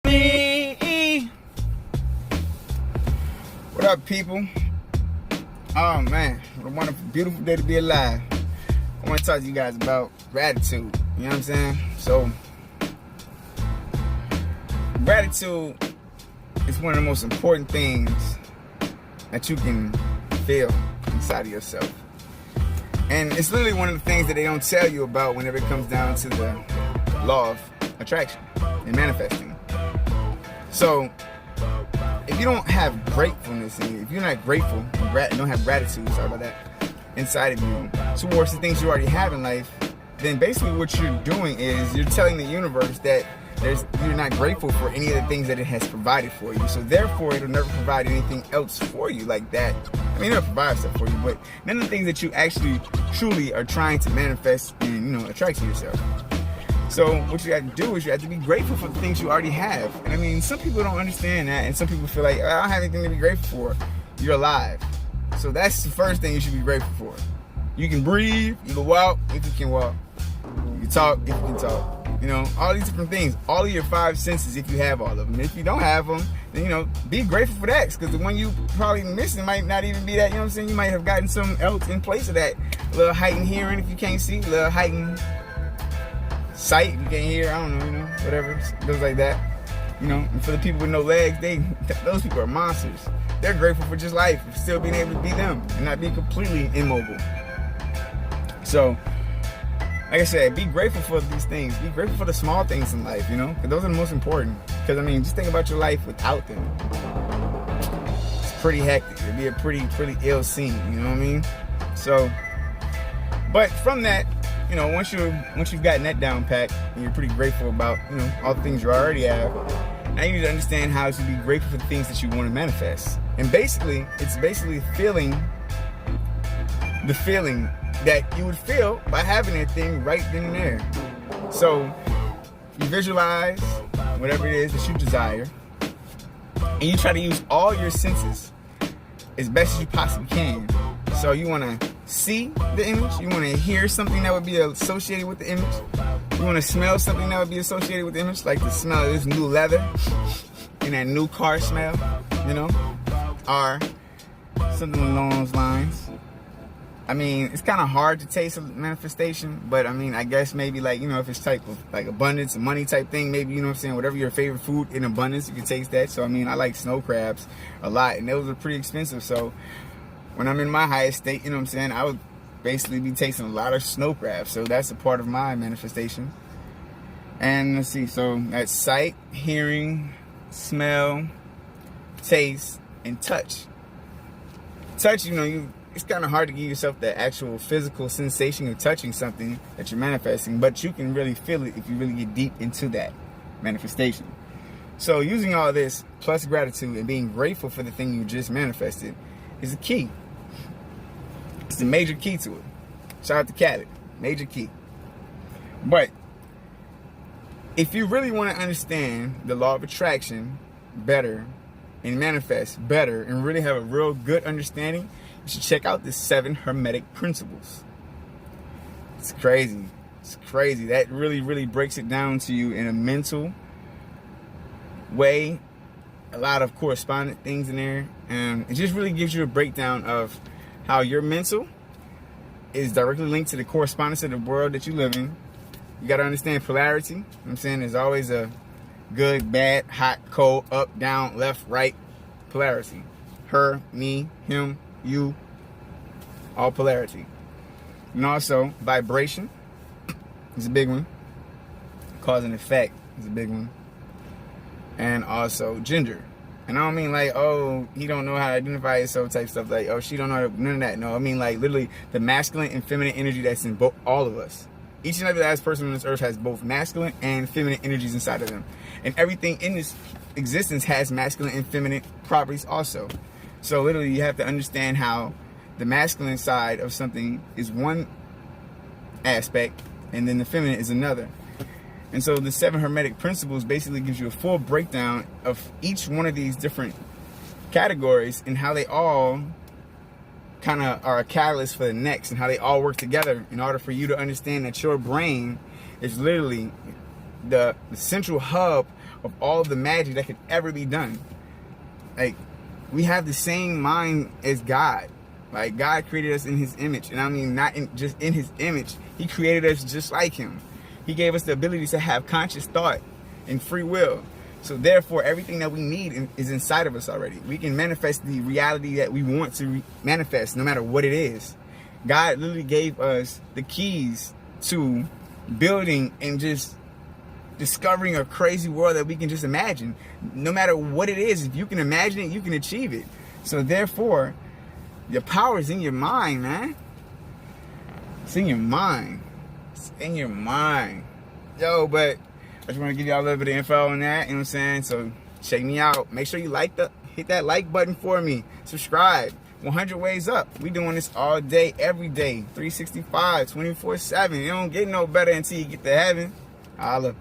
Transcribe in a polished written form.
What up, people? Oh man, what a wonderful, beautiful day to be alive. I want to talk to you guys about gratitude. You know what I'm saying? So, gratitude is one of the most important things that you can feel inside of yourself. And it's literally one of the things that they don't tell you about whenever it comes down to the law of attraction and manifesting. So, if you don't have gratefulness in you, if you're not grateful, don't have gratitude, sorry about that, inside of you towards the things you already have in life, then basically what you're doing is you're telling the universe that you're not grateful for any of the things that it has provided for you. So therefore, it'll never provide anything else for you like that. I mean, it'll provide stuff for you, but none of the things that you actually truly are trying to manifest and, attract to yourself. So what you have to do is you have to be grateful for the things you already have. And I mean, some people don't understand that, and some people feel like, I don't have anything to be grateful for. You're alive. So that's the first thing you should be grateful for. You can breathe, you can walk if you can walk. You can talk if you can talk. All these different things. All of your five senses if you have all of them. If you don't have them, then, be grateful for that. Because the one you probably missing might not even be that, you might have gotten something else in place of that. A little heightened hearing if you can't see, a little heightened sight if you can't hear, I don't know, whatever, those like that. And for the people with no legs, those people are monsters. They're grateful for just life, for still being able to be them and not be completely immobile. So, like I said, be grateful for these things. Be grateful for the small things in life, because those are the most important. Because, just think about your life without them. It's pretty hectic. It'd be a pretty ill scene, you know what I mean? So, but from that, once you've gotten that down pat and you're pretty grateful about, all the things you already have, now you need to understand how to be grateful for the things that you want to manifest. And basically, it's feeling the feeling that you would feel by having that thing right then and there. So you visualize whatever it is that you desire, and you try to use all your senses as best as you possibly can. So you want to see the image, you want to hear something that would be associated with the image, you want to smell something that would be associated with the image, like the smell of this new leather and that new car smell, or something along those lines. It's kind of hard to taste a manifestation, but I guess maybe if it's type of like abundance, a money type thing, maybe, whatever your favorite food in abundance, you can taste that. So, I like snow crabs a lot, and those are pretty expensive. So when I'm in my highest state, I would basically be tasting a lot of snow crabs. So that's a part of my manifestation. And let's see, so that's sight, hearing, smell, taste, and touch. Touch, it's kind of hard to give yourself the actual physical sensation of touching something that you're manifesting, but you can really feel it if you really get deep into that manifestation. So using all this, plus gratitude and being grateful for the thing you just manifested, is the key. It's the major key to it. Shout out to Khaled. Major key. But if you really want to understand the law of attraction better and manifest better and really have a real good understanding, you should check out the 7 Hermetic principles. It's crazy. It's crazy. That really, really breaks it down to you in a mental way. A lot of correspondent things in there. And it just really gives you a breakdown of how your mental is directly linked to the correspondence of the world that you live in. You got to understand polarity. There's always a good, bad, hot, cold, up, down, left, right polarity. Her, me, him, you, all polarity. And also vibration is a big one. Cause and effect is a big one. And also gender. And I don't mean like, oh, he don't know how to identify himself type stuff, like, oh, she don't know, none of that. No, I mean like literally the masculine and feminine energy that's in all of us. Each and every last person on this earth has both masculine and feminine energies inside of them. And everything in this existence has masculine and feminine properties also. So literally you have to understand how the masculine side of something is one aspect and then the feminine is another. And so the 7 Hermetic principles basically gives you a full breakdown of each one of these different categories and how they all kind of are a catalyst for the next and how they all work together in order for you to understand that your brain is literally the central hub of all the magic that could ever be done. Like, we have the same mind as God. Like, God created us in his image. And I mean, not just in his image. He created us just like him. He gave us the ability to have conscious thought and free will. So therefore, everything that we need is inside of us already. We can manifest the reality that we want to manifest, no matter what it is. God literally gave us the keys to building and just discovering a crazy world that we can just imagine. No matter what it is, if you can imagine it, you can achieve it. So therefore, your power is in your mind, man. It's in your mind. It's in your mind. Yo, but I just want to give y'all a little bit of info on that, you know what I'm saying? So check me out. Make sure you hit that like button for me. Subscribe. 100 ways up. We doing this all day, every day, 365, 24/7. You don't get no better until you get to heaven. Holla.